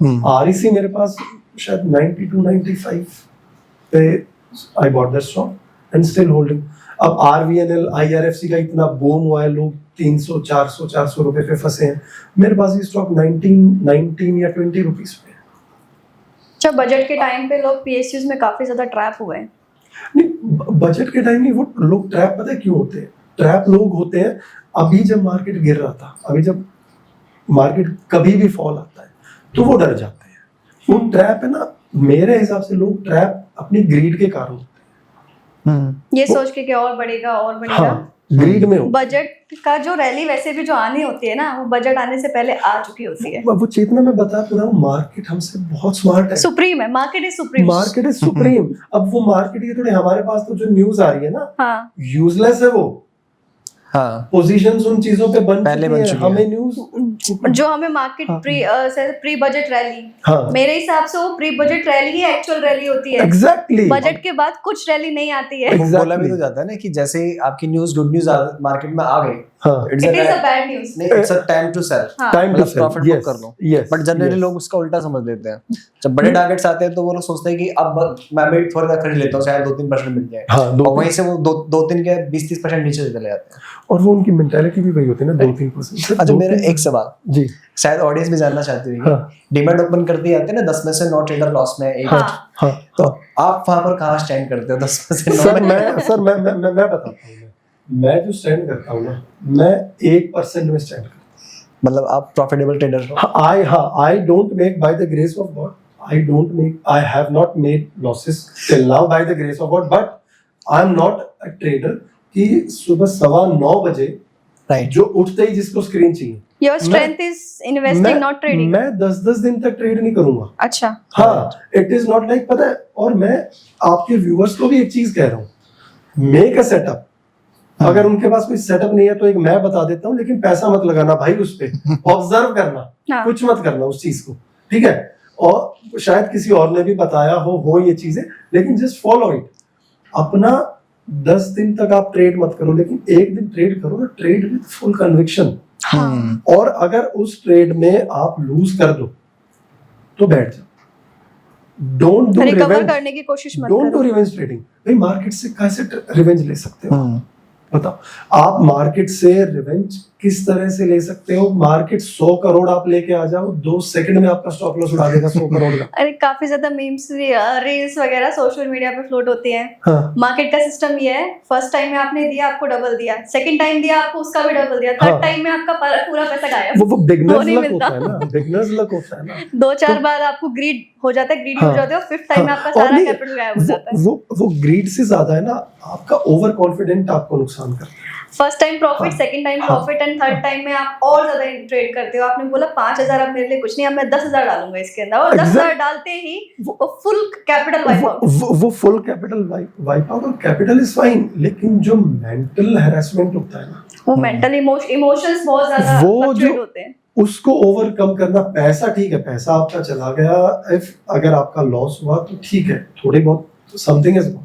REC मेरे पास शायद 92-95 पे I bought that stock and still holding. अब RVNL IRFC का इतना बूम हुआ है, लोग 300-400 रुपए पे फंसे हैं, मेरे पास ये स्टॉक 19 या 20 रुपीज पे है। अच्छा, बजट के टाइम पे लोग PSUs में काफी ज्यादा ट्रैप हुए हैं। नहीं, बजट के टाइम नहीं, वो लोग ट्रैप पता है क्यों होते हैं? ट्रैप लोग होते हैं अभी जब मार्केट गिर रहा था, अभी जब मार्केट कभी भी फॉल आता है तो वो डर जाते हैं। वो ट्रैप है ना, मेरे हिसाब से लोग ट्रैप अपनी ग्रीड के कारण होते हैं। ये सोच के कि और बढ़ेगा और बढ़ेगा। हाँ, ग्रीड में हो। बजट का जो रैली वैसे भी जो आनी होती है ना, वो बजट आने से पहले आ चुकी होती है। वो चेतना मैं बता तो रहा हूँ, मार्केट हमसे बहुत स्मार्ट है। सुप्रीम है, market is supreme. Market is supreme. अब वो मार्केट ये थोड़ी, हमारे पास तो जो न्यूज आ रही है ना, हाँ, यूजलेस है वो। हाँ, पोजीशंस उन चीजों पे पहले बन चुकी है। हमें न्यूज जो हमें मार्केट हाँ। प्री बजट रैली, हाँ, मेरे हिसाब से वो प्री बजट रैली ही एक्चुअल रैली होती है। एग्जैक्टली। बजट के बाद कुछ रैली नहीं आती है। Exactly. बोला भी तो जाता है ना कि जैसे ही आपकी न्यूज गुड न्यूज मार्केट में आ गई, हाँ, it is a bad news. नहीं, it's a time to sell, हाँ, टाइम टू मतलब प्रॉफिट बुक कर लो। यस, बट जनरली लोग उसका उल्टा समझ लेते हैं। जब बड़े टारगेट्स आते हैं तो वो लोग सोचते हैं कि अब मैं भी थोड़ा खरीद लेता हूँ, शायद 2-3% मिल जाए। हाँ, और वहीं से वो 2-3 के 20-30% नीचे चले जाते हैं। और वो उनकी मेंटालिटी भी वही होती है ना, 2-3%। अच्छा, मेरा एक सवाल, जी, शायद ऑडियंस भी जानना चाहती होगी। हाँ, डीमैट ओपन करते आते हैं ना, 10 में से 9 ट्रेडर लॉस में एक। हाँ। हाँ, तो आप वहां पर कहाँ स्टैंड करते हो 10 में से 9 सर में? मैं बताता हूँ। मैं जो स्टैंड करता हूँ ना, मैं 1% में स्टैंड करता हूँ। मतलब आप प्रॉफिटेबल ट्रेडर हो? I don't make, by the grace of God, I have not made losses till now by the grace of God, but I'm not a trader कि सुबह 9:15 बजे राइट, जो उठते ही जिसको स्क्रीन चाहिए। Your strength is investing not trading. मैं 10 दिन तक ट्रेड नहीं करूंगा। अच्छा, हाँ, इट इज नॉट लाइक, पता है। और मैं आपके व्यूअर्स को भी एक चीज कह रहा हूँ, मेक अ सेटअप। अगर उनके पास कोई सेटअप नहीं है तो एक मैं बता देता हूँ, लेकिन पैसा मत लगाना भाई उस पे। ऑब्जर्व करना, हाँ। कुछ मत करना उस चीज को, ठीक है। और शायद किसी और ने भी बताया हो ये चीजें, लेकिन जस्ट फॉलो इट। अपना 10 दिन तक आप ट्रेड मत करो, लेकिन एक दिन ट्रेड करो ना, ट्रेड विद फुल कन्विक्शन। हाँ। और अगर उस ट्रेड में आप लूज कर दो तो बैठ जाओ। डोंट डू रिकवर रिवेंज, करने की कोशिश मत डोंट डू करो। Revenge trading. भाई मार्केट से कैसे रिवेंज ले सकते हो? बताओ, आप मार्केट से रिवेंज किस तरह से ले सकते हो? मार्केट 100 करोड़ आप लेके आ जाओ, 2 सेकंड में आपका स्टॉप लॉस उड़ा देगा 100 करोड़ का। अरे काफी ज्यादा मीम्स रील्स वगैरह सोशल मीडिया पे फ्लोट होती हैं। हाँ, मार्केट का सिस्टम ये है, फर्स्ट टाइम में आपने दिया, आपको डबल दिया, सेकंड टाइम दिया, आपको उसका भी डबल दिया, थर्ड हाँ। टाइम में आपका पूरा पैसा गायब। वो बिगनर्स नहीं लक मिलता। होता है ना, बिगनर्स लक होता है ना। 2-4 बार आपको ग्रीड हो जाता है, ग्रीडी हो हाँ, जाते हो, फिफ्थ टाइम में हाँ, आपका और सारा नहीं, कैपिटल गायब हो जाता है। वो ग्रीड से ज्यादा है ना, आपका ओवर कॉन्फिडेंट आपको नुकसान करता है। फर्स्ट टाइम प्रॉफिट, हाँ, सेकंड टाइम हाँ, प्रॉफिट एंड थर्ड टाइम में आप और ज्यादा ट्रेड करते हो। आपने बोला 5,000 अब मेरे लिए कुछ नहीं, अब मैं 10,000 डालूंगा इसके अंदर, और 10,000 डालते ही वो फुल कैपिटल वाइप आउट। वो फुल कैपिटल वाइप आउट। और कैपिटल इज फाइन, लेकिन जो मेंटल हैरेसमेंट होता है ना, वो मेंटल इमोशंस बहुत ज्यादा वो फ्लक्चुएट जो होते हैं। उसको ओवरकम करना। पैसा ठीक है, पैसा आपका चला गया, इफ अगर आपका लॉस हुआ तो ठीक है, थोड़ी बहुत समथिंग इज गॉन,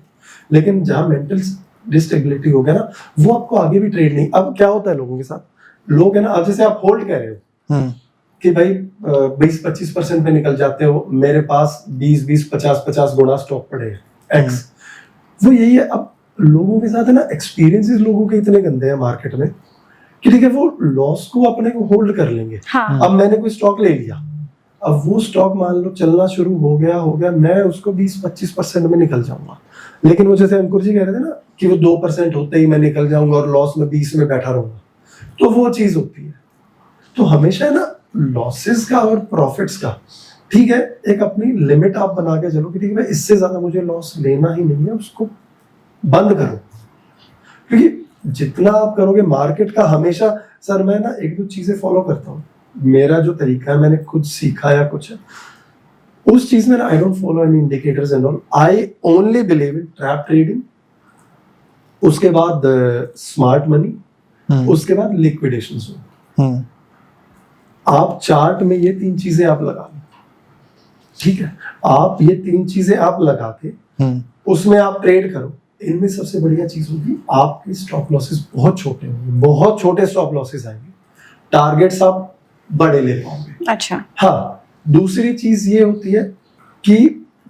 लेकिन जहां मेंटल डिस्टेबिलिटी हो गया ना, वो आपको आगे भी ट्रेड नहीं। अब क्या होता है लोगों के साथ, लोग है ना, अब जैसे आप होल्ड कह रहे हो कि भाई 20-25% पे निकल जाते हो, मेरे पास 20-20, 50-50 गुना स्टॉक पड़े हैं एक्स। वो यही है। अब लोगों के साथ है ना, एक्सपीरियंसेस लोगों के इतने गंदे हैं मार्केट में कि ठीक है, वो लॉस को अपने को होल्ड कर लेंगे। हाँ। अब मैंने कोई स्टॉक ले लिया, अब वो स्टॉक मान लो चलना शुरू हो गया, मैं उसको 20-25% में निकल जाऊंगा। लेकिन वो जैसे अंकुर जी कह रहे थे ना कि वो 2% होते ही मैं निकल जाऊंगा और लॉस में 20 में बैठा रहूंगा, तो वो चीज होती है। तो हमेशा है ना, लॉसेस का और प्रॉफिट्स का, ठीक है, एक अपनी लिमिट आप बना के चलो कि ठीक है, इससे ज्यादा मुझे लॉस लेना ही नहीं है, उसको बंद करो। क्योंकि जितना आप करोगे मार्केट का, हमेशा सर मैं ना 1-2 चीजें फॉलो करता हूँ। मेरा जो तरीका है, मैंने खुद सीखा या कुछ है, उस चीज में ना, I don't follow any indicators and all. I only believe in trap trading, उसके बाद स्मार्ट मनी, उसके बाद लिक्विडेशन। आप चार्ट में ये 3 चीजें आप लगा लो, ठीक है, आप ये 3 चीजें आप लगा के उसमें आप ट्रेड करो। इनमें सबसे बढ़िया चीज होगी, आपके स्टॉप लॉसेस बहुत छोटे होंगे, बहुत छोटे स्टॉप लॉसेस आएंगे, टारगेट्स आप बड़े ले पाओगे। अच्छा। हाँ, दूसरी चीज ये होती है कि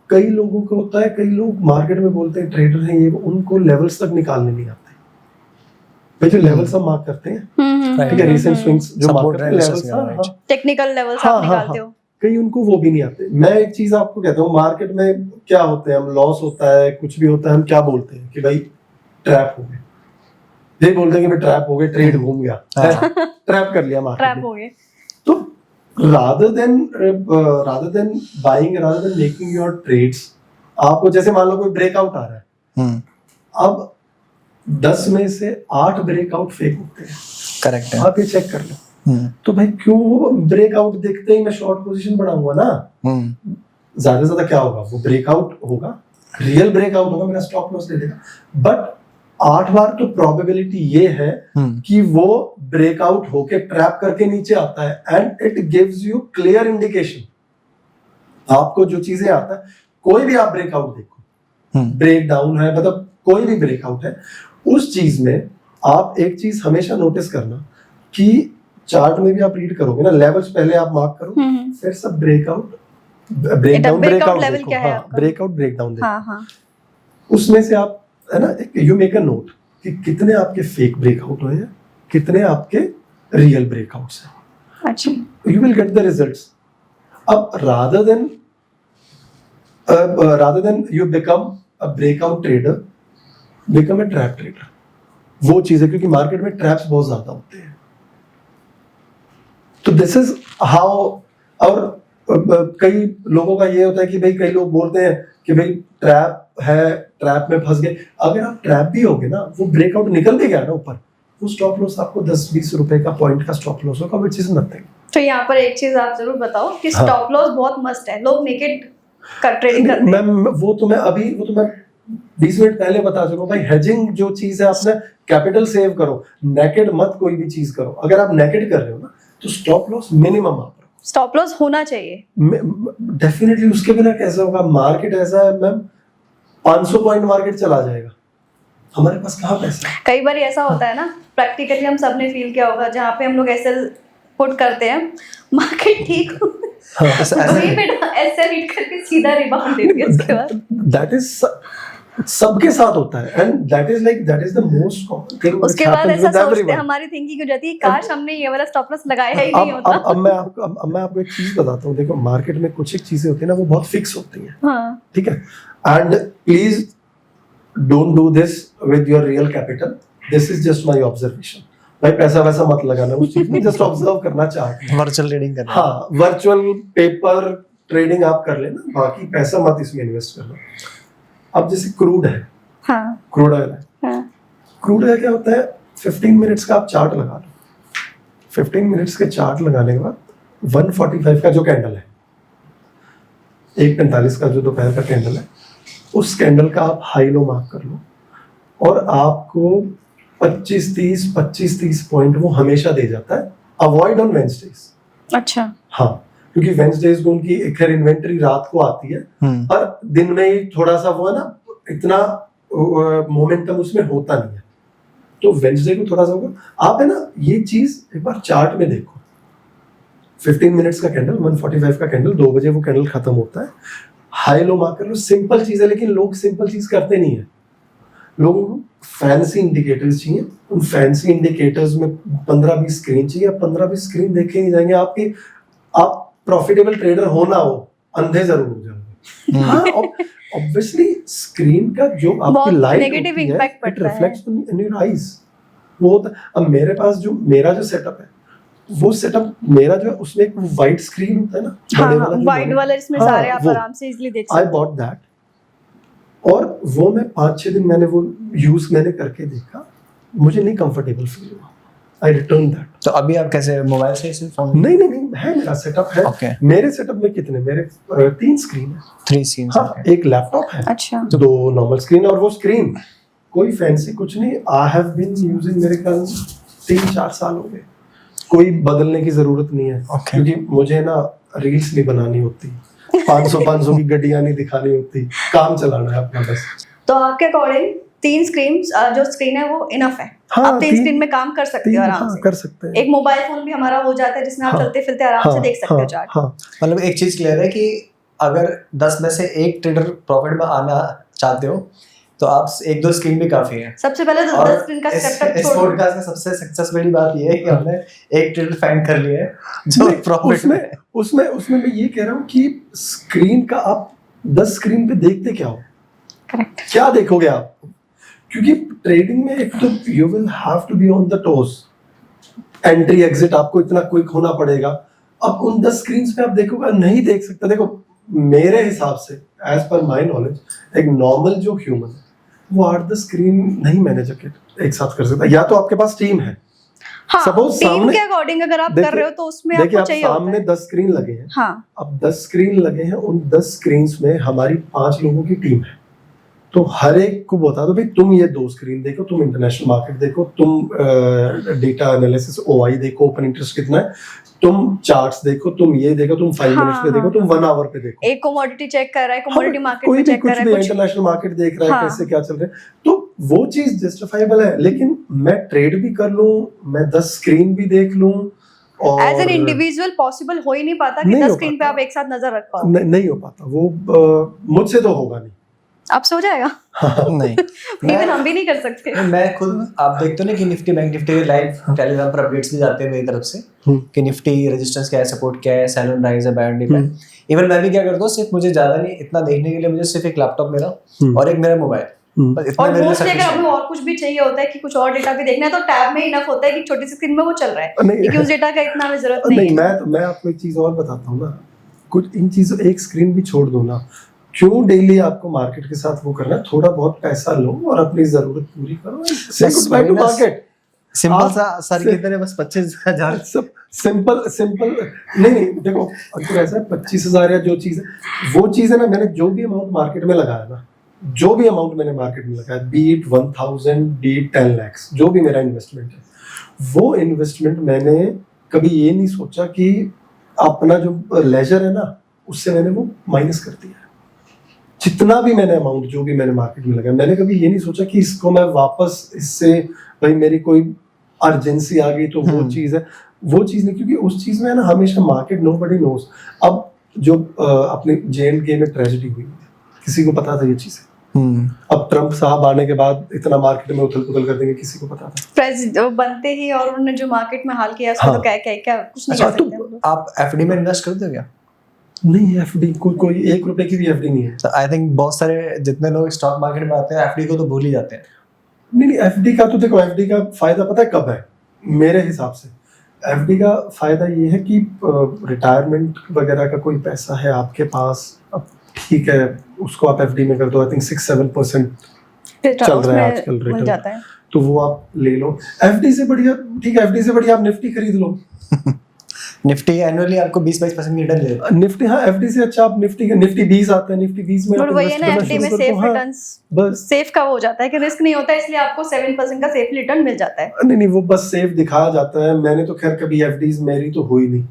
कई लोगों को होता है, कई लोग मार्केट में बोलते हैं ट्रेडर हैं ये, उनको लेवल्स तक निकालने नहीं आते भाई। जो लेवल्स हम मार्क करते हैं, ठीक है, रिसेंट स्विंग्स जो मार्क करते हैं लेवल्स, टेक्निकल लेवल्स हाँ, आप हाँ, निकालते हाँ। हो। कई उनको वो भी नहीं आते। मैं एक चीज आपको कहता हूँ, मार्केट में क्या होते हैं, हम लॉस होता है, कुछ भी होता है, हम क्या बोलते हैं कि भाई ट्रैप हो गए, यही बोलते हैं कि भाई ट्रैप हो गए, ट्रेड घूम गया, ट्रैप कर लिया मार्केट ट्रैप में। हो गए। तो rather than buying, rather than making your trades, आपको जैसे मान लो कोई ब्रेकआउट आ रहा है, अब 10 में से 8 ब्रेकआउट फेक होते हैं, करेक्ट है। आप ये चेक कर लो। तो भाई क्यों ब्रेकआउट देखते ही मैं शॉर्ट पोजीशन बढ़ाऊंगा ना, ज्यादा से ज्यादा क्या होगा, वो ब्रेकआउट होगा, रियल ब्रेकआउट होगा, मेरा स्टॉप लॉस ले लेगा। बट 8 बार तो प्रोबेबिलिटी ये है कि वो ब्रेकआउट होके ट्रैप करके नीचे आता है, and it gives you clear indication. आपको जो चीजें आता है, कोई भी आप ब्रेकआउट देखो, ब्रेक डाउन है, मतलब कोई भी ब्रेकआउट है, उस चीज में आप एक चीज हमेशा नोटिस करना कि चार्ट में भी आप रीड करोगे ना, लेवल्स पहले आप मार्क करो, फिर सब ब्रेकआउट ब्रेकडाउन breakout level क्या है आपका? ब्रेकआउट ब्रेकडाउन देखो। हाँ हाँ। उसमें से आप है ना, यू मेक अ नोट कि कितने आपके फेक ब्रेकआउट हुए हैं, कितने आपके रियल ब्रेकआउट्स हैं। अच्छा। You will get the results. अब rather than you become a breakout trader, become a trap trader। वो चीज है, क्योंकि मार्केट में ट्रैप्स बहुत ज्यादा होते हैं। तो दिस इज हाउ। और कई लोगों का ये होता है कि भाई, कई लोग बोलते हैं कि भाई ट्रैप है, ट्रैप में फंस गए। अगर आप ट्रैप भी होगे ना, वो ब्रेकआउट निकल भी गया ना ऊपर, वो स्टॉप लॉस आपको 10-20 रुपए का पॉइंट का स्टॉप लॉस होगा, व्हिच इज नथिंग। तो यहाँ पर एक चीज आप जरूर बताओ कि हाँ। स्टॉप लॉस बहुत मस्ट है, लोग नेकेड कर ट्रेडिंग करते हैं। मैं 20 मिनट पहले बता चुका हूँ भाई। हेजिंग जो चीज है, आपने कैपिटल सेव करो, नेकेड मत कोई भी चीज करो। अगर आप नेकेड कर रहे हो ना, तो स्टॉप लॉस मिनिमम आप रखो। स्टॉप लॉस होना चाहिए डेफिनेटली। उसके बिना कैसे होगा? मार्केट ऐसा है मैम, 500 पॉइंट मार्केट चला जाएगा, हमारे पास कहाँ पैसा है? कई बार ऐसा होता है ना, प्रैक्टिकली हम सबने फील किया होगा, जहाँ पे हम लोग ऐसे पुट करते हैं, मार्केट ठीक हो, वहीं पे ऐसे हिट करके सीधा रिबाउंड देती है उसके बाद। दैट इज सबके साथ होता है, and that is the most common thing. उसके बाद ऐसा सोचते हैं, हमारी थिंकिंग हो जाती है, काश हमने ये वाला स्टॉप लॉस लगाया ही नहीं होता। अब मैं आपको एक चीज बताता हूँ। देखो, मार्केट में कुछ एक चीजें होती है ना, वो बहुत फिक्स होती हैं, हाँ। ठीक है? And please don't do this with your real capital. This is just my observation. भाई पैसा वैसा मत लगाना उस चीज में, जस्ट ऑब्जर्व करना चाहते हैं। वर्चुअल ट्रेडिंग करना। हाँ, वर्चुअल पेपर ट्रेडिंग आप कर लेना, बाकी पैसा मत इसमें इन्वेस्ट करना। अब जैसे क्रूड है, हाँ। क्रूड ऑयल है, हाँ। क्रूड ऑयल क्या होता है? 15 मिनट्स का आप चार्ट लगा लो। 15 मिनट्स के चार्ट लगाने के बाद 145 का जो कैंडल है, 1:45 का जो दोपहर का कैंडल है, उस कैंडल का आप हाई लो मार्क कर लो, और आपको 25-30 पॉइंट वो हमेशा दे जाता है। Avoid on Wednesday's. अच्छा। हाँ, क्योंकि वेडनेसडेज को उनकी एक इन्वेंटरी रात को आती है, और दिन में ही थोड़ा सा वो है ना, इतना मोमेंटम उसमें होता नहीं है, तो वेडनेसडे को थोड़ा सा होगा। आप है ना, ये चीज एक बार चार्ट में देखो। 15 मिनट्स का कैंडल, 145 का कैंडल, 2 बजे वो कैंडल खत्म होता है, हाई लो मार्क कर लो। सिंपल चीज है, लेकिन लोग सिंपल चीज करते नहीं है। लोगों को फैंसी इंडिकेटर्स चाहिए। उन फैंसी इंडिकेटर्स में 15-20 स्क्रीन चाहिए। 15-20 स्क्रीन देखे नहीं जाएंगे आपकी। आप प्रॉफिटेबल ट्रेडर हो ना हो, अंधे जरूर हो जाएंगे। हाँ, ऑब्वियसली स्क्रीन का जो आपकी लाइट नेगेटिव इम्पैक्ट पड़ता है, रिफ्लेक्ट्स इन योर आईज। वो होता है। अब मेरे पास जो मेरा जो सेटअप है, वो सेटअप मेरा जो है, उसमें एक वाइट स्क्रीन होता है ना, हाँ, वाइट वाला, इसमें हाँ, सारे आप वो। आराम से इजीली देख आई सकते बॉट दैट, और वो मैं 5-6 दिन मैंने वो यूज करके देखा, मुझे नहीं कंफर्टेबल फील हुआ। आई रिटर्न दैट। तो अभी आप कैसे मोबाइल से सिर्फ नहीं, है मेरा सेटअप है। Okay. मेरे सेटअप में कितने, मेरे 3 स्क्रीन है। 3 स्क्रीन्स। हाँ, एक लैपटॉप है, अच्छा। 2 नॉर्मल स्क्रीन, और वो स्क्रीन कोई फैंसी कुछ नहीं। आई हैव बीन यूजिंग, मेरे ख्याल 3-4 साल हो गए, कोई बदलने की जरूरत नहीं है। Okay. क्योंकि मुझे ना रील्स नहीं बनानी होती, 500 की गड्डियां नहीं दिखानी होती, काम चलाना है अपना बस। तो आपके अकॉर्डिंग 3 स्क्रीन जो स्क्रीन है वो इनफ है। हाँ, आप 3 स्क्रीन में काम कर सकते हो आराम हाँ, से। कर सकते हैं। एक मोबाइल फोन भी हमारा हो जाता है जिसमें आप हाँ, चलते फिरते आराम से देख सकते हो चार्ट। हाँ, मतलब एक चीज क्लियर है कि अगर 10 में से एक ट्रेडर प्रॉफिट में आना चाहते हो तो आप 1-2 स्क्रीन भी काफी है। सबसे पहले तो और 10 स्क्रीन का इस सेटअप इस छोड़। पॉडकास्ट में सबसे सक्सेस वाली बात ये है कि हमने एक ट्रेडर फाइंड कर लिया है जो नहीं, प्रॉफिट में उसमें मैं ये कह रहा हूँ कि स्क्रीन का आप 10 स्क्रीन पे देखते क्या हो, करेक्ट। क्या देखोगे आप? क्योंकि ट्रेडिंग में एक तो you will have to be on the toes, entry exit आपको इतना क्विक होना पड़ेगा। अब उन 10 स्क्रीन पे आप देखोगे, नहीं देख सकते। देखो मेरे हिसाब से एज पर माय नॉलेज एक नॉर्मल जो ह्यूमन है वो 8-10 स्क्रीन नहीं मैनेज एक साथ कर सकता। या तो आपके पास टीम है, हाँ, Suppose टीम सामने- के अकॉर्डिंग अगर आप कर रहे हो तो उसमें देखिए आपको आप चाहिए होता सामने है। 10 स्क्रीन लगे हैं। हाँ, अब 10 स्क्रीन लगे हैं, उन 10 स्क्रीन में हमारी 5 लोगों की टीम है। तो हर एक को बता दो भाई तुम ये 2 स्क्रीन देखो, तुम इंटरनेशनल मार्केट देखो, तुम डेटा एनालिसिस ओआई देखो, ओपन इंटरेस्ट कितना है, तुम चार्ट्स देखो, तुम ये देखो, तुम 5 हाँ, मिनट्स पे देखो, हाँ, तुम 1 आवर पे देखो। एक कमोडिटी चेक कर रहा है, कमोडिटी मार्केट कोई में भी चेक कर कुछ रहा भी है कुछ। इंटरनेशनल मार्केट देख रहा है, हाँ। कैसे क्या चल रहा है, तो वो चीज जस्टिफाइबल है। लेकिन मैं ट्रेड भी कर लूं, मैं 10 स्क्रीन भी देख लूं और एज एन इंडिविजुअल पॉसिबल हो ही नहीं पाता कि नहीं 10 हो स्क्रीन पे पाता। आप एक साथ नजर रख पाओ। नहीं हो पाता वो, मुझसे तो होगा नहीं। आप सो जाएगा। नहीं इवन हम भी नहीं कर सकते। मैं खुद, आप देखते हो ना कि निफ्टी बैंक निफ्टी के लाइव टेलीग्राम पर अपडेट्स भी जाते हैं मेरी तरफ से कि निफ्टी रेजिस्टेंस क्या है, सपोर्ट क्या है, सेल एंड राइज है, बाय एंड डिप है। इवन मैं भी क्या करता हूँ, सिर्फ मुझे ज्यादा नहीं इतना देखने के लिए मुझे सिर्फ एक लैपटॉप मेरा और एक मेरा मोबाइल, बस इतना और मेरे लिए मोस्टली अगर sufficient हमें और कुछ भी चाहिए होता है कि कुछ और डेटा भी देखना है तो टैब में इनफ होता है कि छोटी सी स्क्रीन में वो चल रहा है, नहीं। क्योंकि उस डेटा का इतना हमें जरूरत नहीं नहीं, है। मैं आपको एक चीज और बताता हूँ ना, कुछ इन चीजों, एक स्क्रीन भी छोड़ दो ना, क्यों डेली आपको मार्केट के साथ वो करना है? थोड़ा बहुत पैसा लो और अपनी जरूरत पूरी करो। Say बस goodbye to वही ना, market। सिंपल आप सा सर की तरह बस 25,000 सब सिंपल नहीं देखो, अगर ऐसा है 25,000 या जो चीज है वो चीज है ना, मैंने जो भी अमाउंट मार्केट में लगाया ना, जो भी अमाउंट मैंने मार्केट में लगाया, B it 1000, B it 10 lakh, जो भी मेरा इन्वेस्टमेंट है, वो इन्वेस्टमेंट मैंने कभी ये नहीं सोचा कि अपना जो लेजर है ना उससे मैंने वो माइनस कर दिया। जितना भी मैंने अमाउंट, जो भी मैंने मार्केट में लगाया, मैंने कभी ये नहीं सोचा कि इसको मैं वापस, इससे भाई मेरी कोई अर्जेंसी आ गई तो वो चीज है, वो चीज नहीं। क्योंकि उस चीज में है ना हमेशा मार्केट नोबडी नोस। अब जो अपने JNK में ट्रेजेडी हुई, किसी को पता था ये चीज? अब ट्रम्प साहब आने के बाद इतना मार्केट में उथल पुथल कर देंगे, किसी को पता था? प्रेसिडेंट बनते ही और उन्होंने जो मार्केट में हाल किया उसको हाँ। तो क्या कुछ नहीं अच्छा, कर सकते हम लोग। आप एफडी में इन्वेस्ट करते हो क्या? नहीं, एफडी कोई 1 रुपए की भी एफडी नहीं है। तो आई थिंक बहुत सारे जितने लोग स्टॉक मार्केट में आते हैं एफडी को तो भूल ही जाते हैं। नहीं, एफडी का तो देखो, एफडी का फायदा पता है कब है मेरे हिसाब से? एफडी का फायदा ये है कि रिटायरमेंट वगैरह का कोई पैसा है आपके पास, अब ठीक है उसको आप एफडी में कर दो, आई थिंक 6-7% चल रहा है आजकल मिल रिटर्न, जाता है। तो वो आप ले लो। एफडी से बढ़िया, ठीक है, एफडी से बढ़िया आप निफ्टी खरीद लो। निफ्टी एनुअली आपको 20-22% की रिटर्न देता है। निफ्टी, हाँ, एफडी से अच्छा आप निफ्टी 20 आता है, निफ्टी 20 में और आप वही है इन्वेस्ट ना, करना एफडी में शुरू कर सेफ दो। हाँ, रिटर्न्स, बस। सेफ का वो हो जाता है कि रिस्क नहीं होता है, इसलिए आपको 7% का सेफ रिटर्न मिल जाता है। नहीं, वो बस सेफ दिखाया जाता है। मैंने तो खैर कभी एफडीज मेरी तो हुई नहीं,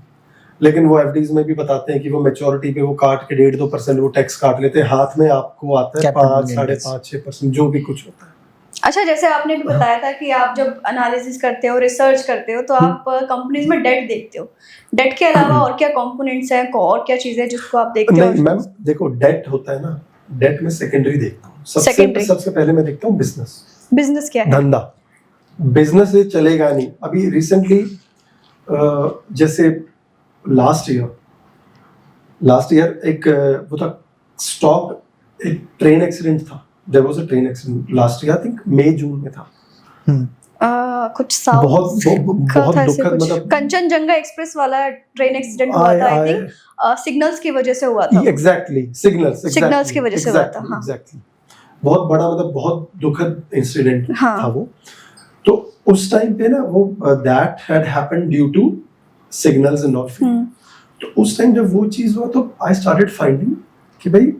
लेकिन वो एफडीज में भी बताते हैं कि वो मैच्योरिटी पे वो काट के 1.5-2% वो टैक्स काट लेते हैं, हाथ में आपको आता है Capital 5, gains। 5.5-6% जो भी कुछ होता है। अच्छा, जैसे आपने भी बताया था कि आप जब एनालिसिस करते हो, रिसर्च करते हो, तो आप कंपनीज में डेट देखते हो। डेट के अलावा और क्या कंपोनेंट्स हैं, और क्या चीजें जिसको आप देखते हो? नहीं मैम, देखो डेट होता है ना, डेट में सेकेंडरी देखता हूँ। Secondary। सबसे पहले मैं देखता हूँ बिजनेस। बिजनेस क्या है? धंधा, बिजनेस ये चलेगा नहीं। अभी रिसेंटली जैसे लास्ट ईयर एक वो था स्टॉक, एक ट्रेन एक्सीडेंट था, there was a train accident last year, I think May June में था। कुछ साउथ बहुत दुखद, मतलब कंचनजंगा एक्सप्रेस वाला ट्रेन एक्सीडेंट हुआ था, आई थिंक सिग्नल्स की वजह से हुआ था। एग्जैक्टली, सिग्नल्स की वजह से हुआ था। हाँ। एग्जैक्टली, बहुत बड़ा, मतलब बहुत दुखद इंसिडेंट हाँ। था वो। तो उस टाइम पे ना वो that had happened due to signals and not. तो उस टाइम जब वो चीज हुआ तो आई स्टार्टेड फाइंडिंग कि भाई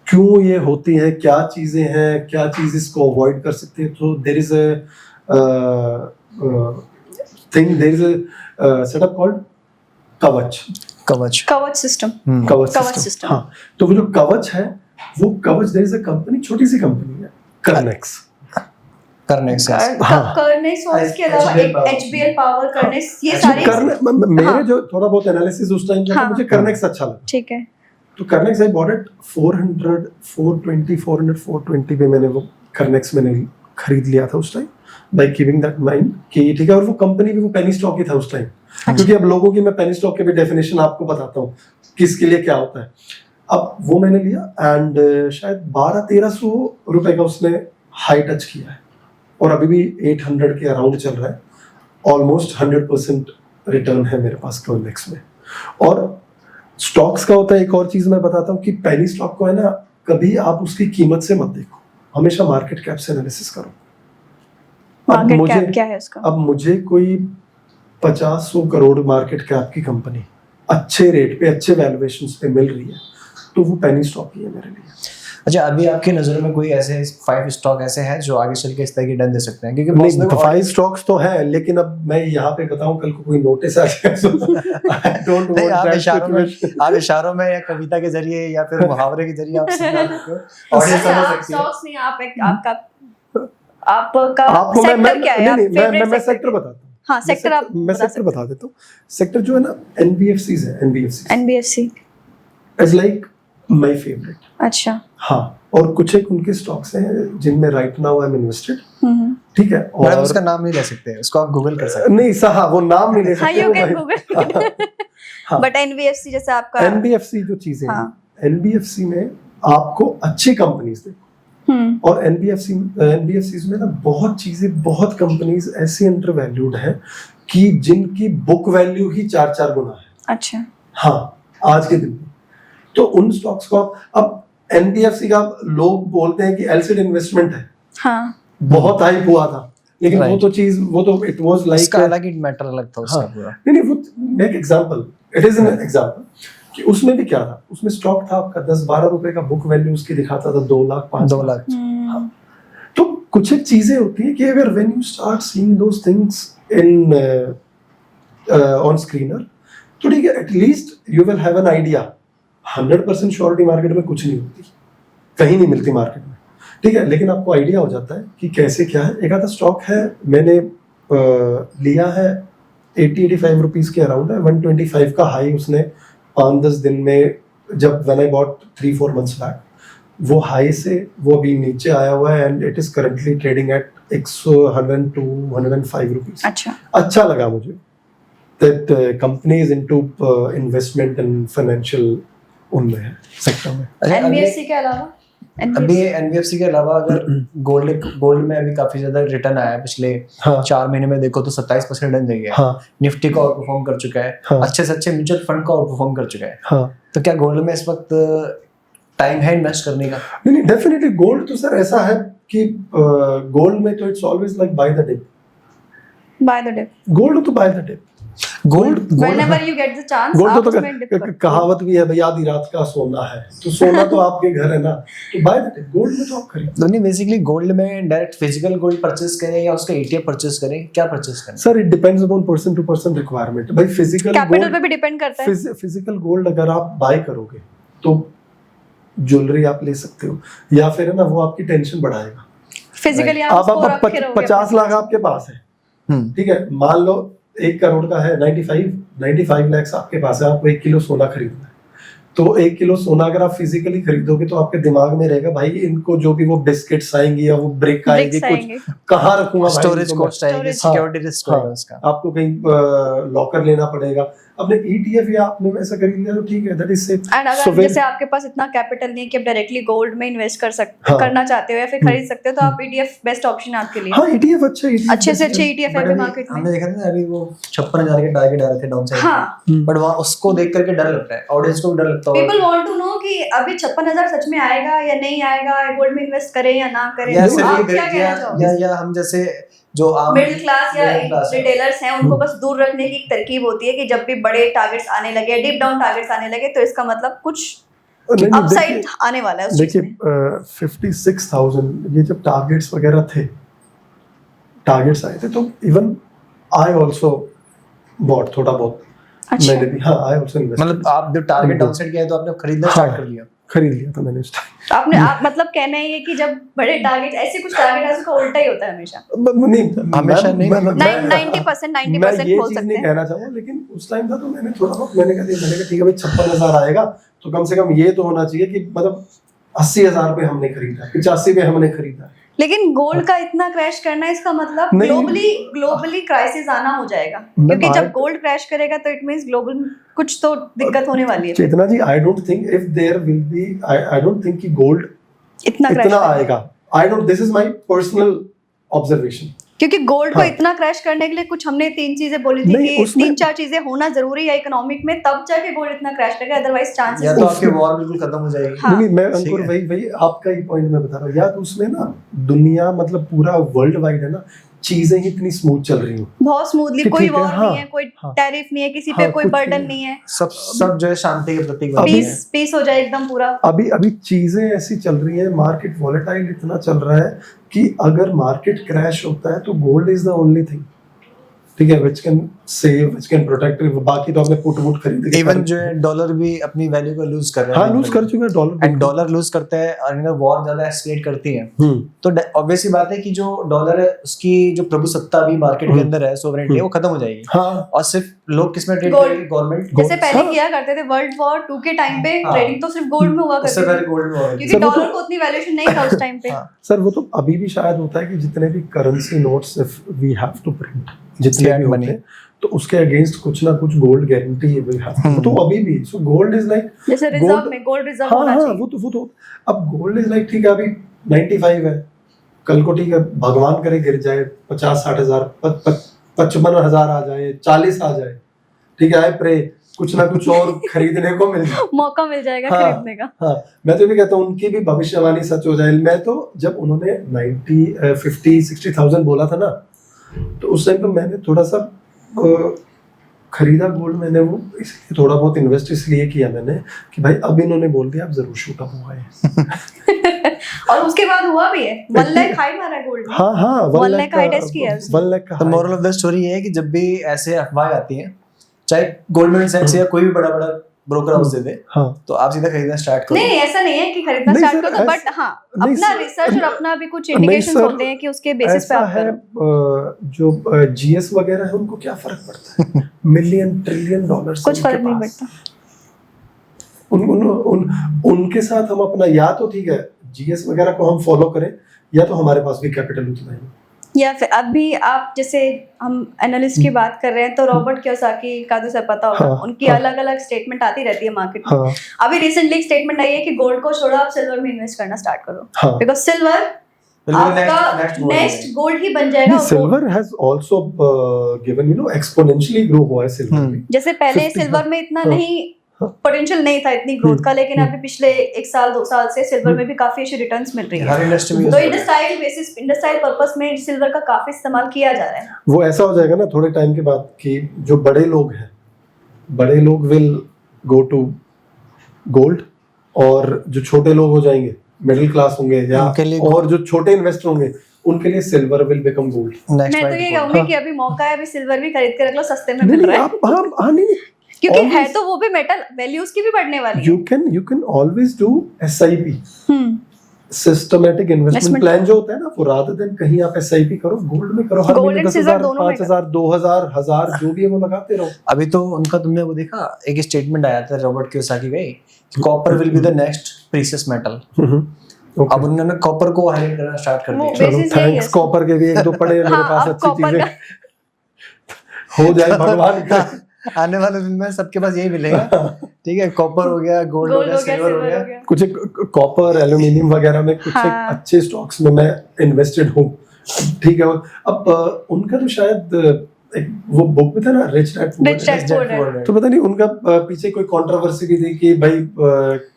क्यों ये होती है, क्या चीजें हैं, क्या चीज इसको अवॉइड कर सकते हैं। तो there is there is a setup called Kavach system. Kavach system. हाँ, तो वो जो कवच है, वो कवच, देयर इज अ कंपनी, छोटी सी कंपनी है, करनेक्स करनेक्स हाँ। करनेक्स और इसके अलावा एक HBL पावर करनेक्स, ये सारे मेरे हाँ। जो थोड़ा बहुत एनालिसिस उस टाइम किया था, हाँ। मुझे करनेक्स अच्छा लगा। ठीक है। तो करनेक्स आई बॉट इट 420 पे मैंने वो करनेक्स मैंने खरीद लिया था उस time, by keeping that mind कि ठीक है। और वो कंपनी भी वो पेनी स्टॉक ही था उस टाइम, क्योंकि अब लोगों की मैं पेनी स्टॉक के भी डेफिनेशन आपको बताता हूँ किसके लिए क्या होता है। अब वो मैंने लिया एंड शायद 1200-1300 रुपए का उसने हाई टच किया है और अभी भी 800 के अराउंड चल रहा है। ऑलमोस्ट 100% रिटर्न है मेरे पास करनेक्स में। और स्टॉक्स का होता है एक और चीज मैं बताता हूँ कि पेनी स्टॉक को है ना, कभी आप उसकी कीमत से मत देखो, हमेशा मार्केट कैप से एनालिसिस करो। मार्केट कैप क्या है उसका? अब मुझे कोई 50-100 करोड़ मार्केट कैप की कंपनी अच्छे रेट पे अच्छे वैल्यूएशंस पे मिल रही है, तो वो पेनी स्टॉक ही है मेरे लिए। अच्छा, अभी आपकी नजर में कोई ऐसे 5 स्टॉक ऐसे हैं जो आगे चल के इस तरह की डन दे सकते हैं? क्योंकि नहीं, 5 स्टॉक्स तो हैं, लेकिन अब मैं यहाँ पे बताऊं कल को कोई नोटिस आ जाए तो I don't want आप that इशारों में situation. आप इशारों में या कविता के जरिए या फिर मुहावरे के जरिए आप समझा सकते हो, ऑडियंस समझ सकती है। स्टॉक्स नहीं, आप एक आपका आपका आपको सेक्टर क्या है? नहीं, फेवरेट मैं सेक्टर बताता हूँ। हाँ, सेक्टर आप मैं सेक्टर बता देता हूँ। सेक्टर जो है ना, NBFCs है। NBFC is like my favourite. अच्छा। हाँ, और कुछ एक उनके स्टॉक्स हैं जिनमें right now I am invested. ठीक है। और और उसका नाम नहीं ले सकते, उसको आप गूगल कर सकते हैं। नहीं सर, हाँ, वो नाम नहीं ले हाँ, सकते। You can Google. हाँ। बट NBFC जैसे आपका NBFC जो चीजें हैं, हाँ। NBFC में आपको अच्छी कंपनीज देखो। और NBFCs में ना बहुत चीजें, बहुत कंपनीज ऐसी अंडर वैल्यूड हैं कि जिनकी बुक वैल्यू ही 4-4 गुना है। अच्छा। हाँ, आज के दिन में तो उन स्टॉक्स को अब NBFC का लोग बोलते हैं कि एलसिड इन्वेस्टमेंट है। हाँ। बहुत हाइप हुआ था, लेकिन वो तो इट वाज लाइक उसका अलग ही मैटर अलग था उसका पूरा। नहीं, वो एक example, it is an example कि उसमें भी क्या था, उसमें स्टॉक था आपका 10-12 रुपए का, बुक वैल्यू उसकी दिखाता था 2 लाख 5 लाख। हाँ। तो कुछ एक चीजें होती है कि अगर when you start seeing those things in on screener, तो ठीक है, at least you will have an idea. 100% surety market में कुछ नहीं होती, कहीं नहीं मिलती मार्केट में, ठीक है, लेकिन आपको आइडिया हो जाता है कि कैसे क्या है। एक आधा स्टॉक है मैंने लिया है 80-85 रुपीज के अराउंड है, 125 का हाई उसने 5-10 दिन में, जब when I bought 3-4 months back, वो हाई से वो अभी नीचे आया हुआ है and it is currently trading at 102-105 rupees. अच्छा लगा मुझे that company is into investment and financial उनमें है सेक्टर में। NBFC के अलावा अभी NBFC के अलावा अगर गोल्ड में अभी काफी ज्यादा रिटर्न आया है पिछले 4 महीने में, देखो तो 27% रिटर्न दे गया है। निफ्टी को आउट परफॉर्म कर चुका है, अच्छे से अच्छे म्यूचुअल फंड को आउट परफॉर्म कर चुका है। तो क्या गोल्ड में इस वक्त टाइम है इन्वेस्ट करने का? नहीं, डेफिनेटली गोल्ड तो सर ऐसा है कि गोल्ड में तो it's always like buy the dip. Gold तो buy the dip. Gold whenever you get the chance, gold आप तो उसमें dip करो। कहावत भी है भाई, आधी रात का सोना है, तो सोना तो आपके घर है ना, तो बाय द डिप गोल्ड में तो आप खरीदो। नहीं, बेसिकली गोल्ड में डायरेक्ट फिजिकल गोल्ड परचेस करें या उसका ETF परचेस करें, क्या परचेस करें? Sir it depends upon person to person requirement. भाई फिजिकल कैपिटल पे भी डिपेंड करता है। फिजिकल गोल्ड अगर आप बाय करोगे तो ज्वेलरी आप ले सकते हो, या फिर है ना वो आपकी टेंशन बढ़ाएगा। फिजिकली आप 50 लाख आपके पास है, ठीक है, मान लो 1 करोड़ का है, 95 लाख आपके पास है, आपको 1 किलो सोना खरीदना है, तो 1 किलो सोना अगर आप फिजिकली खरीदोगे तो आपके दिमाग में रहेगा भाई इनको जो भी वो बिस्किट्स आएंगी या वो ब्रिक आएंगी, कुछ कहाँ रखूंगा भाई, स्टोरेज कॉस्ट आएगी, सिक्योरिटी रिस्क होगा उसका, आपको कहीं लॉकर लेना पड़ेगा। अपने ETF या आपने वैसा खरीद लिया तो ठीक है, दैट इज सेफ। एंड अगर जैसे आपके पास इतना कैपिटल नहीं है कि आप डायरेक्टली गोल्ड में इन्वेस्ट कर सकते करना चाहते हो या फिर खरीद सकते हो, तो आप ETF बेस्ट ऑप्शन है आपके लिए। हां, ETF अच्छा है, अच्छे से अच्छे ETF है मार्केट में। हमने देखा था अभी वो 56,000 के टारगेट आ रहे थे डाउन साइड, बट वहां उसको देख करके डर लगता है, ऑडियंस को डर लगता है। पीपल वांट टू नो कि अभी 56,000 सच में आएगा या नहीं आएगा, गोल्ड में इन्वेस्ट करें या ना करें। आप क्या कहना चाहोगे? या हम जैसे जो मिडिल क्लास या रिटेलर्स हैं उनको बस दूर रखने की एक तरकीब होती है कि जब भी बड़े टारगेट्स आने लगे, डीप डाउन टारगेट्स आने लगे, तो इसका मतलब कुछ अपसाइड आने वाला है उस चीज में। देखिए 56,000 ये जब टारगेट्स वगैरह थे, टारगेट्स आए थे, तो इवन आई आल्सो बॉट थोड़ा बहुत, अच्छा। मैंने भी, हाँ आई आल्सो इन्वेस्ट, मतलब आप जब टारगेट डाउनसाइड किया तो आपने खरीदना हाँ। स्टार्ट कर लिया। खरीद लिया था मैंने उस टाइम। आपने आप मतलब कहना ही है कि जब बड़े टारगेट ऐसे कुछ टारगेट है उसका उल्टा ही होता है हमेशा। नहीं हमेशा नहीं, 90% मैं ये बोल चीज सकते नहीं हैं। कहना चाहूंगा, लेकिन उस टाइम था तो मैंने थोड़ा बहुत मैंने कहा ठीक है भाई 56,000 आएगा तो कम से कम ये तो होना चाहिए कि मतलब 80,000 पे हमने खरीदा, 85 पे हमने खरीदा। लेकिन गोल्ड का इतना क्रैश करना है इसका मतलब नहीं। ग्लोबली क्राइसिस आना हो जाएगा, मैं क्योंकि जब बात- गोल्ड क्रैश करेगा तो इट मींस ग्लोबल कुछ तो दिक्कत होने वाली है। Chetna ji, I don't think if there will be, I don't think कि गोल्ड इतना इतना आएगा। I don't, this is my personal observation. क्योंकि गोल्ड को हाँ। इतना क्रैश करने के लिए कुछ हमने 3 चीजें बोली थी नहीं, कि उसमें- 3-4 चीजें होना जरूरी है इकोनॉमिक में, तब जाके गोल्ड इतना क्रैश करेगा, अदरवाइज या चांसेस तो आपकी वॉर बिल्कुल खत्म हो जाएगी। हाँ। नहीं मैं ठीक अंकुर है। वही आपका ही पॉइंट मैं बता रहा हूँ, या तो उसमें ना दुनिया मतलब पूरा वर्ल्ड वाइड है ना, चीजें ही इतनी स्मूथ चल रही हूँ बहुत स्मूथली, कि कोई ठीक है, वॉर हाँ, नहीं है, कोई हाँ। टैरिफ नहीं है, किसी पे हाँ, कोई कुछ बर्डन नहीं। नहीं है, सब जो है शांति के प्रतीक बन गए हैं। पीस हो जाए एकदम पूरा। अभी चीजें ऐसी चल रही है, मार्केट वॉलेटाइल इतना चल रहा है कि अगर मार्केट क्रैश होता है तो gold is the only thing, ठीक है, which can save, which can protect. बाकी तो आपने पुट खरीद के इवन जो है डॉलर भी अपनी वैल्यू को लूज कर रहा है। हाँ लूज कर चुका है डॉलर, एंड डॉलर लूज करता है और अगर वॉर ज्यादा एस्केलेट करती है तो ऑब्वियस सी बात है कि जो डॉलर है उसकी जो प्रभुसत्ता अभी मार्केट के अंदर है, सोवरेनिटी है, वो खत्म हो जाएगी। हाँ और सिर्फ लोग किसमें ट्रेड Gold. करेंगे? गवर्नमेंट। जैसे पहले हाँ। किया करते थे वर्ल्ड वॉर 2 के टाइम पे, हाँ। ट्रेडिंग तो सिर्फ गोल्ड में हुआ उससे करती पहले थी, गोल्ड में हो रही क्योंकि सर, वो डॉलर तो- को उतनी वैल्यूएशन नहीं था उस टाइम पे। हाँ। सर वो तो अभी भी शायद होता है कि जितने भी currency notes if we have to print, जितने Fiat भी होते money. हैं तो उसके अगेंस्ट कुछ ना कुछ गोल्ड गारंटी वी हैव, तो अभी भी सो गोल्ड इज लाइक, जैसे रिजर्व Gold- में गोल्ड रिजर्व हाँ होना हाँ चाहिए। वो तो अब गोल्ड इज लाइक ठीक है अभी 95 है, कल को ठीक है भगवान करे गिर जाए 50-60 हजार 55,000 आ जाए, 40 आ जाए, ठीक है, आई प्रे कुछ ना कुछ और खरीदने को मिल जाए, मौका मिल जाएगा हाँ, खरीदने का। हाँ मैं तो भी कहता हूँ उनकी भी भविष्यवाणी सच हो जाए। मैं तो जब उन्होंने 50-60,000 बोला था ना, तो उस टाइम पे मैंने थोड़ा सा खरीदा गोल्ड, मैंने वो इसलिए थोड़ा बहुत इन्वेस्ट इसलिए किया मैंने कि भाई अब इन्होंने बोल दिया अब जरूर शूट अप हुआ है। और उसके बाद हुआ भी है, 1 लाख हाई मारा है गोल्ड ने। हाँ हाँ 1 लाख का high test किया है उसने। 1 लाख का तो high। Moral of the story ये है कि जब भी ऐसे अफवाहें आती हैं, चाहे गोल्डमैन सैक्स या कोई भी बड़ा बड़ा ब्रोकर हाउस दे दे, हाँ तो आप सीधा खरीदना स्टार्ट करो। नहीं ऐसा नहीं है कि खरीदना नहीं स्टार्ट सर, कर दो, बट ऐसा- हाँ नहीं अपना सर, रिसर्च और अपना भी कुछ नहीं इंडिकेशंस सर, होते हैं कि उसके बेसिस पे ऐसा आप है करो। जो जीएस वगैरह है उनको क्या फर्क पड़ता है, मिलियन ट्रिलियन डॉलर्स कुछ फर्क नहीं पड़ता। उनके साथ हम अपना, या तो ठीक है जीएस वगैरह को हम फॉलो करें, या तो हमारे पास भी कैपिटल उतना ही। या फिर अभी आप जैसे हम एनालिस्ट की बात कर रहे हैं तो रॉबर्ट कियोसाकी का तो सब पता होगा, हाँ, उनकी हाँ। अलग अलग स्टेटमेंट आती रहती है मार्केट में। हाँ अभी रिसेंटली एक स्टेटमेंट आई है कि गोल्ड को छोड़ो, आप सिल्वर में इन्वेस्ट करना स्टार्ट करो, हाँ बिकॉज सिल्वर आपका नेक्स्ट गोल्ड ही बन जाएगा। और silver has also given exponentially grow हुआ है सिल्वर में। जैसे पहले 50 सिल्वर में इतना हाँ, नहीं हाँ। पोटेंशियल नहीं था इतनी ग्रोथ का, लेकिन अभी पिछले 1 साल 2 साल से सिल्वर में भी काफी अच्छी रिटर्न्स मिल रही है। हर इंडस्ट्री में तो इंडस्ट्रियल बेसिस, इंडस्ट्रियल पर्पस में सिल्वर का काफी इस्तेमाल किया जा रहा है। वो ऐसा हो जाएगा ना थोड़े टाइम के बाद कि जो बड़े लोग हैं, बड़े लोग विल गो टू गोल्ड, और जो छोटे लोग हो जाएंगे, मिडिल क्लास होंगे या उनके लिए और जो छोटे इन्वेस्टर होंगे उनके लिए सिल्वर विल बिकम गोल्ड। मैं तो ये कहूंगी कि अभी मौका है, अभी सिल्वर भी खरीद के रख लो, सस्ते में नहीं मिल नहीं रहा है, आप हाँ नहीं क्योंकि है always- तो वो भी मेटल, वैल्यू उसकी भी बढ़ने वाली है। you can always do SIP, systematic investment Investment। Plan जो होता है ना, वो रादर देन कहीं आप SIP करो, गोल्ड में करो, हर Gold महीने and silver 10,000 दोनों में 5,000 2,000 1000 जो भी है वो लगाते रहो। अभी तो उनका तुमने वो देखा, एक स्टेटमेंट आया था रॉबर्ट कियोसाकी का, copper will be the next precious metal. Okay. अब उन्होंने कॉपर को हाईलाइट करना स्टार्ट कर वो दिया। चलो basis यही है थैंक्स सर। कॉपर के भी 1-2 पड़े हैं मेरे हाँ, पास अब अच्छी copper चीजें हो जाए भगवान का। आने वाले दिन में सबके पास यही मिलेगा, ठीक है, कॉपर हो गया, गोल्ड हो गोल्ड गया, हो गया, सिल्वर हो सिल्वर गया। हो गया। कुछ कॉपर एल्यूमिनियम वगैरह में कुछ हाँ। अच्छे स्टॉक्स में मैं इन्वेस्टेड हूँ, ठीक है। अब उनका तो शायद एक वो बुक में था ना, rich dad Rich Dad Poor Dad। तो पता नहीं उनका पीछे कोई कंट्रोवर्सी भी थी कि भाई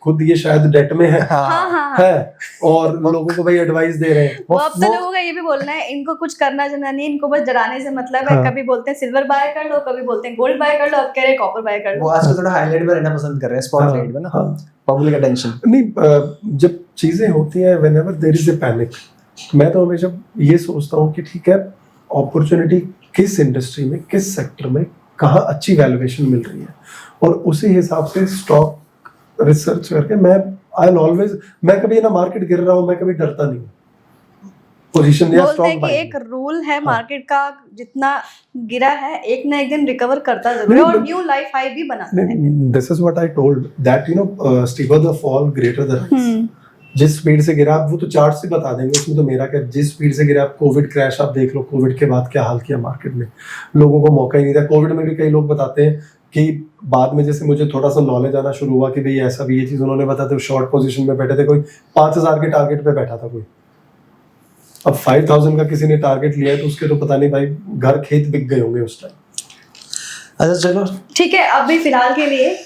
खुद ये शायद डेट में है, हाँ हाँ हाँ। है और लोगों को भाई एडवाइस दे रहे हैं। वो अब तो लोगों का ये भी बोलना है, इनको कुछ करना जना नहीं, इनको बस डराने से मतलब है। हाँ। कभी बोलते हैं सिल्वर बाय कर लो, कभी बोलते हैं गोल्ड बाय कर लो, अब कह रहे हैं कॉपर बाय कर वो लो। आजकल थोड़ा हाईलाइट में रहना पसंद कर रहे हैं, स्पॉटलाइट में ना, हाँ। Public attention. नहीं जब चीजें होती हैं whenever there is a panic, मैं तो हमेशा ये सोचता हूँ कि ठीक है अपॉर्चुनिटी किस इंडस्ट्री में, किस सेक्टर में, कहाँ अच्छी वैल्यूएशन मिल रही है, और उसी हिसाब से स्टॉक रिसर्च करके मैं कभी ना मार्केट गिर रहा हूँ मैं कभी डरता नहीं हूँ पोजीशन या बोलते स्टॉक हैं कि एक रूल है मार्केट का, जितना गिरा है एक ना एक दिन रिकवर करता जरूर है और न्यू लाइफ हाई भी बनाता है। This is what I told that steeper the fall greater the rise. जिस स्पीड से गिरा आप वो तो चार्ट से बता देंगे, उसमें तो मेरा क्या, जिस स्पीड से गिरा आप कोविड क्रैश आप देख लो, कोविड के बाद क्या हाल किया मार्केट में, लोगों को मौका ही नहीं था। कोविड में भी कई लोग बताते हैं कि बाद में जैसे मुझे थोड़ा सा नॉलेज आना शुरू हुआ कि भाई ऐसा भी ये चीज उन्होंने बताया था, शॉर्ट पोजीशन में बैठे थे, कोई 5,000 के टारगेट पे बैठा था कोई, अब 5,000 का किसी ने टारगेट लिया है तो उसके तो पता नहीं भाई घर खेत बिक गए होंगे उस टाइम। अच्छा चलो ठीक है, अभी फिलहाल के लिए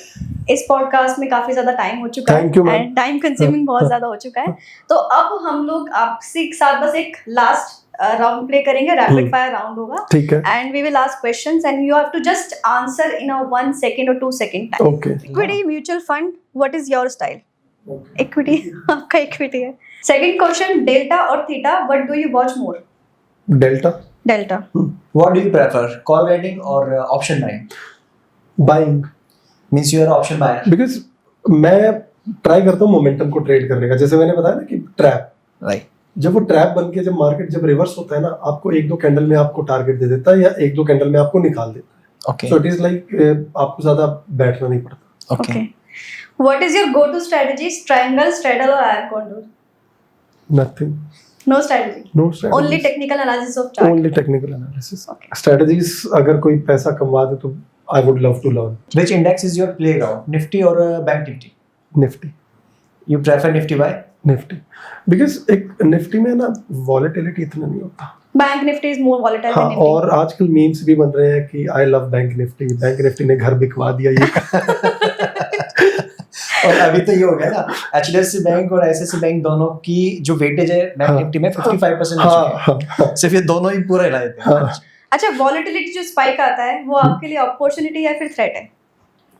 इस पॉडकास्ट में काफी ज्यादा टाइम हो चुका है एंड टाइम कंज्यूमिंग बहुत ज्यादा हो चुका है, तो अब हम लोग आपसे एक साथ बस एक लास्ट राउंड प्ले करेंगे, रैपिड फायर राउंड होगा, ठीक है, and we will ask questions and you have to just answer in a 1 second और 2 second time. Okay. Equity mutual fund, what is your style? Equity, आपका equity है। Second question, delta और theta, what do you watch more? Delta. Delta. What do you prefer, call writing और option buying? Buying. Means you are option buyer. Because मैं try करता हूँ momentum को trade करने का, जैसे मैंने बताया ना कि ट्रैप, राइट, जब वो ट्रैप बन के जब मार्केट जब रिवर्स होता है ना, आपको 1-2 कैंडल में आपको टारगेट दे देता है या 1-2 कैंडल में आपको निकाल देता है। Okay, so it is like आपको ज्यादा बैठना नहीं पड़ता। Okay. What is your go-to strategy? Triangle, straddle or iron condor? Nothing. No strategy. No strategy. Only technical analysis of chart. Only technical analysis. Okay. Strategies अगर कोई पैसा कमा दे तो I would love to learn. Which index is your playground, Nifty or Bank Nifty? Nifty. You prefer Nifty, why? Nifty. Because एक Nifty में ना volatility इतना नहीं होता। Bank Nifty is more volatile हाँ, than Nifty. और आजकल मीम्स भी बन रहे हैं कि I love bank Nifty, bank Nifty ने घर बिकवा दिया ये। और अभी तो ये हो गया ना, HDFC बैंक और ICICI बैंक दोनों की जो वेटेज है बैंक निफ्टी में 55% हो चुकी है। सिर्फ ये दोनों ही पूरा हिला देते हैं। अच्छा, volatility जो स्पाइक आता है वो आपके लिए अपॉर्चुनिटी या फिर थ्रेट है?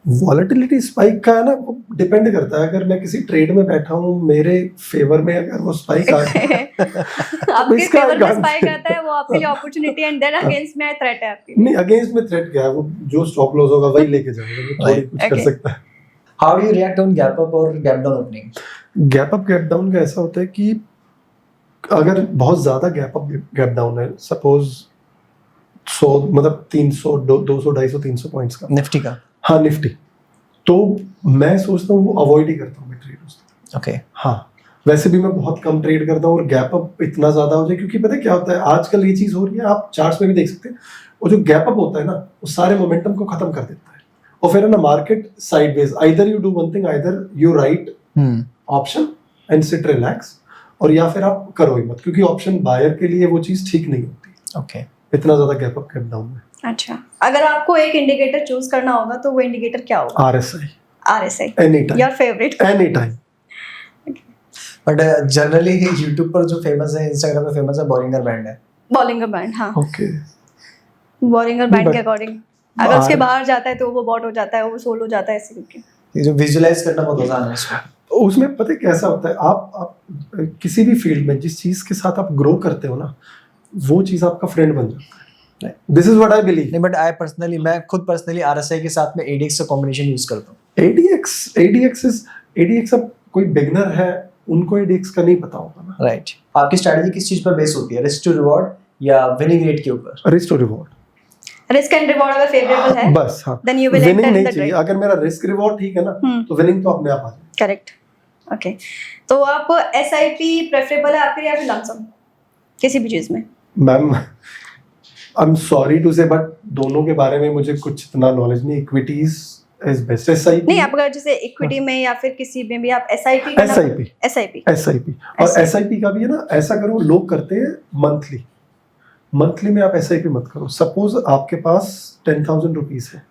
वॉलेटिलिटी स्पाइक का है ना, वो डिपेंड करता है। अगर मैं किसी ट्रेड में बैठा हूँ, मेरे फेवर में अगर वो स्पाइक आ गया आपके फेवर में स्पाइक आता है वो आपके लिए अपॉर्चुनिटी एंड देन अगेंस्ट में थ्रेट है आपके लिए। नहीं, अगेंस्ट में थ्रेट क्या है, वो जो स्टॉप लॉस होगा वही लेके जाएगा, वो थोड़ी कुछ कर सकता है। How do you react on gap up और gap down opening? Gap up gap down का ऐसा होता है कि अगर बहुत ज्यादा गैप अप गैप डाउन है, सपोज 100 मतलब 300 200 250 300 पॉइंट्स का निफ्टी का? हाँ, निफ्टी, तो मैं सोचता हूँ वो अवॉइड ही करता हूँ मैं ट्रेड उसको। ओके, हाँ, वैसे भी मैं बहुत कम ट्रेड करता हूँ और गैप अप इतना ज्यादा हो जाए, क्योंकि पता है क्या होता है आजकल ये चीज हो रही है, आप चार्ट्स में भी देख सकते हैं, वो जो गैप अप होता है ना वो सारे मोमेंटम को खत्म कर देता है, और फिर है ना market sideways, either you do one thing, either you right option and sit relax, और या फिर आप करो ही मत, क्योंकि ऑप्शन बायर के लिए वो चीज ठीक नहीं होती। ओके, इतना ज्यादा गैप अप गैप डाउन में। अच्छा, अगर आपको एक इंडिकेटर चूज करना होगा तो वो इंडिकेटर क्या होगा? RSI। RSI, any time, your favourite? Any time. But generally YouTube पर जो फेमस है, Instagram पे फेमस है, बोरिंगर बैंड है। बॉलिंगर बैंड, हाँ, ओके, बॉलिंगर बैंड के अकॉर्डिंग अगर उसके बाहर- बाहर जाता है तो वो बॉट हो जाता है, वो सोल हो जाता है, ऐसे करके। ये जो विजुअलाइज करना बहुत आसान है इसमें। उसमें पता है कैसा होता है, आप किसी भी फील्ड में जिस चीज के साथ आप ग्रो करते हो ना, वो चीज आपका फ्रेंड बन जाता है। This is what I believe. नहीं, बट मैं खुद पर्सनली RSI के साथ में ADX का कॉम्बिनेशन यूज करता हूँ। ADX अब कोई बिगनर है उनको ADX का नहीं पता होगा ना। राइट, आपकी स्ट्रेटजी किस चीज पर बेस होती है, रिस्क टू रिवॉर्ड या विनिंग रेट के ऊपर? Risk to reward, risk and reward अगर फेवरेबल है बस। हाँ, then you will winning enter in नहीं द चाहिए। ट्रेड। अगर मेरा रिस्क रिवॉर्ड ठीक है ना, तो विनिंग तो अपने आप आ जाए। Correct, okay. तो आप SIP प्रेफरेबल है आपके लिए या फिर लमसम किसी भी चीज में? Ma'am, I am sorry to say, but दोनों के बारे में मुझे कुछ इतना नॉलेज नहीं। Equities is best. SIP नहीं, आप अगर जैसे इक्विटी में या फिर किसी में भी आप SIP और SIP का भी है ना, ऐसा करो, लोग करते हैं मंथली में आप SIP मत करो। सपोज आपके पास 10,000 रुपीज है,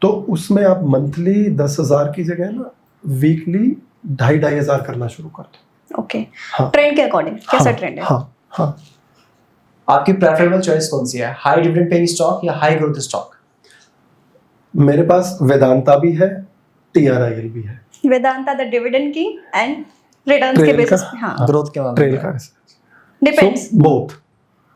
तो उसमें आप मंथली 10,000 की जगह ना वीकली 2,500 करना शुरू कर दो। ओके, हाँ, ट्रेंड के अकॉर्डिंग कैसा हाँ, ट्रेंड है? हाँ। आपकी प्रेफरेबल चॉइस कौन सी है, हाई डिविडेंड पेइंग स्टॉक या हाई ग्रोथ स्टॉक? मेरे पास वेदांता भी है, TRIL भी है। वेदांता द डिविडेंड की एंड रिटर्न्स के ट्रेल बेसिस का, पे, हाँ, ग्रोथ के मामले ट्रेल में का डिपेंड्स। बोथ।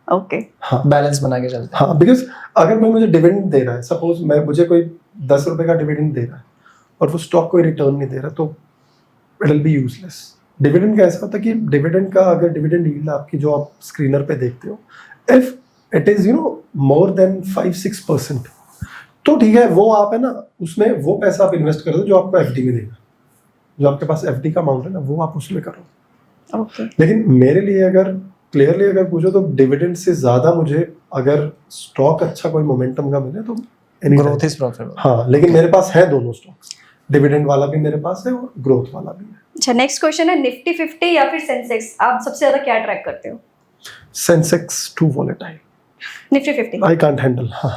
ओके, हाँ बैलेंस बना के चलते हैं। हाँ, बिकॉज अगर कोई मुझे डिविडेंड दे रहा है, सपोज मुझे कोई 10 रुपए का डिविडेंड दे रहा है और वो स्टॉक कोई रिटर्न नहीं दे रहा, तो it will be useless. Dividend का ऐसा होता है कि डिविडेंड का अगर डिविडेंड यील्ड आपकी जो आप स्क्रीनर पे देखते हो, if it is more than 5-6%, तो ठीक है, वो आप है ना उसमें वो पैसा आप इन्वेस्ट कर दो जो आपको एफडी में देगा, जो आपके पास एफडी का अमाउंट है ना वो आप उसमें करो। ओके, लेकिन मेरे लिए अगर क्लियरली अगर पूछो तो डिविडेंड से ज्यादा मुझे अगर स्टॉक अच्छा कोई मोमेंटम का मिले तो ग्रोथ इज प्रॉफिटेबल। हाँ, लेकिन मेरे पास है दोनों स्टॉक्स, डिविडेंड वाला भी मेरे पास है और ग्रोथ वाला भी है। अच्छा, नेक्स्ट क्वेश्चन है निफ्टी 50 या फिर सेंसेक्स, आप सबसे ज्यादा क्या ट्रैक करते हो? Sensex too volatile, Nifty 50? I can't handle. हाँ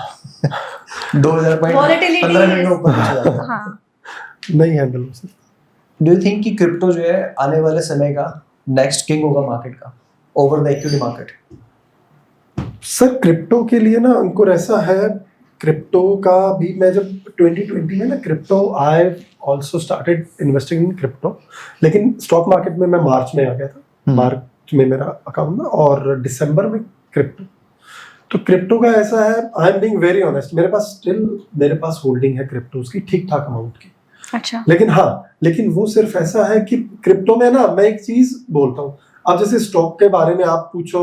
2000 पॉइंट Volatility 15 मिनट में ऊपर नीचे जाता है। हाँ, नहीं हैंडल हो सकता। डू यू थिंक कि क्रिप्टो जो है आने वाले समय का नेक्स्ट किंग होगा मार्केट का over the equity market? Sir crypto के लिए ना अंकुर ऐसा है, क्रिप्टो का भी मैं जब 2020 में ना crypto I also started investing in crypto, लेकिन स्टॉक मार्केट में मैं मार्च में आ गया था। मार्च में मेरा अकाउंट था और दिसंबर में क्रिप्टो। तो क्रिप्टो का ऐसा है, I am being very honest, मेरे पास होल्डिंग है क्रिप्टोज की ठीक ठाक अमाउंट की। अच्छा, लेकिन वो सिर्फ ऐसा है कि क्रिप्टो में ना मैं एक चीज बोलता हूँ, अब जैसे स्टॉक के बारे में आप पूछो,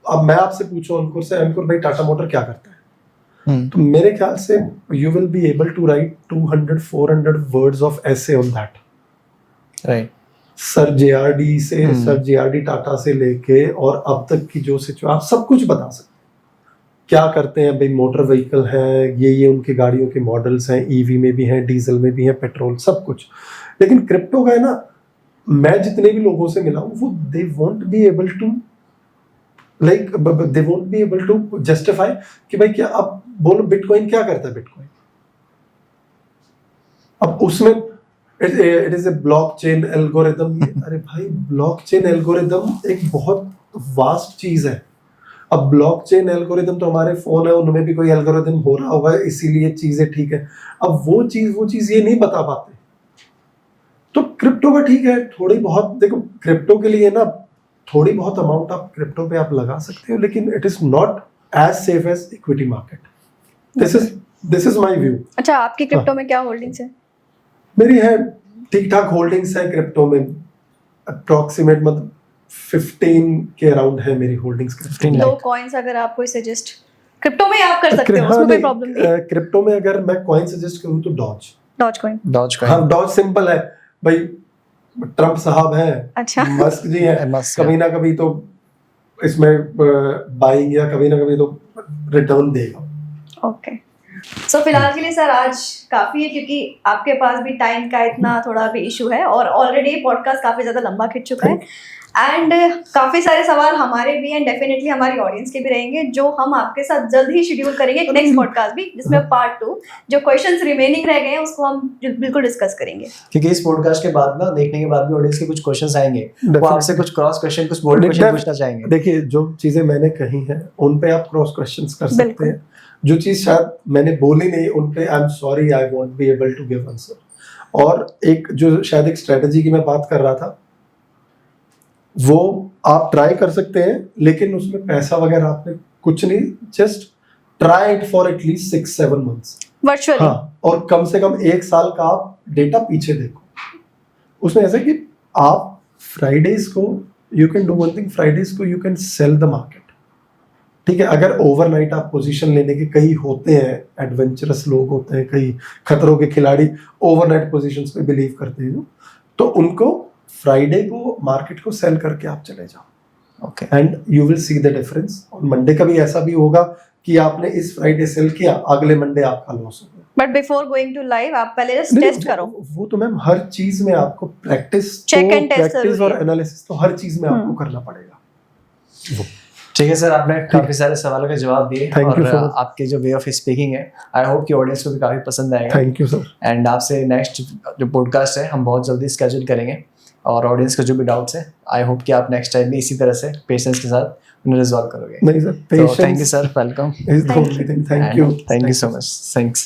अब मैं आपसे पूछो अंकुर भाई टाटा मोटर क्या करता है, तो मेरे ख्याल से you will be able to write 200-400 words of essay on that, right. Sir JRD Tata से लेके और अब तक की जो सिचुएशन, आप सब कुछ बता सकते हैं क्या करते हैं भाई। मोटर व्हीकल है, ये उनकी गाड़ियों के मॉडल्स हैं, ईवी में भी हैं, डीजल में भी हैं, पेट्रोल, सब कुछ। लेकिन क्रिप्टो का है ना, मैं जितने भी लोगों से मिला हूं वो they won't be able to justify कि भाई क्या, अब बोलो बिटकॉइन क्या करता है बिटकॉइन, अब उसमें it is a blockchain algorithm. अरे भाई ब्लॉकचेन एल्गोरिदम एक बहुत वास्ट चीज है। अब ब्लॉकचेन एल्गोरिदम तो हमारे फोन है, उनमें भी कोई एल्गोरिदम हो रहा होगा, इसीलिए चीजें ठीक है। अब वो चीज ये नहीं बता पाते। तो क्रिप्टो का ठीक है, थोड़ी बहुत देखो क्रिप्टो के लिए ना थोड़ी बहुत अमाउंट आप क्रिप्टो पे आप लगा सकते हो, लेकिन it is not as safe as equity market. This is my view. अच्छा, आपकी क्रिप्टो में क्या होल्डिंग्स है? मेरी है ठीक ठाक होल्डिंग्स है क्रिप्टो में, अप्रोक्सीमेट मतलब 15 के अराउंड है मेरी होल्डिंग्स क्रिप्टो में। दो कॉइन्स अगर आप कोई सजेस्ट क्रिप्टो में आप कर सकते हो, उसमें कोई प्रॉब्लम नहीं है। क्रिप्टो में अगर मैं कॉइन सजेस्ट करूं तो डॉज कॉइन। हाँ, डॉज सिंपल है भाई, ट्रम्प साहब है, अच्छा, मस्क जी है, कभी ना कभी तो इसमें बाइंग या कभी ना कभी तो रिटर्न देगा। ओके, सो फिलहाल के लिए सर आज काफी है, क्योंकि आपके पास भी टाइम का इतना थोड़ा भी इशू है और ऑलरेडी पॉडकास्ट काफी ज्यादा लंबा खिंच चुका है एंड काफी सारे सवाल हमारे भी हैं, डेफिनेटली हमारी ऑडियंस के भी रहेंगे, जो हम आपके साथ जल्द ही शेड्यूल करेंगे एक नेक्स्ट पॉडकास्ट भी, जिसमें पार्ट 2 जो क्वेश्चंस रिमेनिंग रह गए हैं उसको हम बिल्कुल डिस्कस करेंगे। क्योंकि इस पॉडकास्ट के बाद ना देखने के बाद भी ऑडियंस के कुछ क्वेश्चंस आएंगे, वो आपसे कुछ क्रॉस क्वेश्चन, कुछ बोल्ड क्वेश्चन पूछना चाहेंगे। देखिए जो चीजें मैंने कही हैं उन पे आप क्रॉस क्वेश्चंस कर सकते हैं, जो चीज शायद मैंने बोली नहीं उन पे I am sorry, I won't be able to give answer. और एक जो शायद एक स्ट्रेटजी की मैं बात कर रहा था, वो आप ट्राई कर सकते हैं, लेकिन उसमें पैसा वगैरह आपने कुछ नहीं, just try it for at least 6-7 months virtually. हाँ, और कम से कम 1 साल का आप डेटा पीछे देखो। उसमें ऐसा कि आप फ्राइडेज को you can do one thing, Fridays को you can sell the market. ठीक है, अगर ओवरनाइट आप पोजीशन लेने के, कई होते हैं एडवेंचरस लोग होते हैं, कई खतरों के खिलाड़ी ओवरनाइट पोजीशंस पे बिलीव करते हैं, तो उनको फ्राइडे को मार्केट को सेल करके आप चले जाओ। Okay, and you will see the difference. और मंडे का भी ऐसा भी होगा कि आपने इस फ्राइडे सेल किया, अगले मंडे आपका लॉस हो गया। But before going to live आप पहले जस्ट टेस्ट करो। वो तो मैम हर चीज में आपको प्रैक्टिस और एनालिसिस तो हर चीज में आपको करना पड़ेगा। ठीक है सर, आपने काफी सारे सवालों के जवाब दिए और आपके जो वे ऑफ स्पीकिंग है, आई होप कि ऑडियंस को भी काफी पसंद आएगा। Thank you sir. एंड आपसे नेक्स्ट जो पॉडकास्ट है हम बहुत जल्दी स्केड्यूल करेंगे, और ऑडियंस का जो भी डाउट्स है आई होप कि आप नेक्स्ट टाइम भी इसी तरह से पेशेंस के साथ उन्हें रिजॉल्व करोगे। नहीं sir, patience, thank you sir, welcome. Thank you so much, thanks.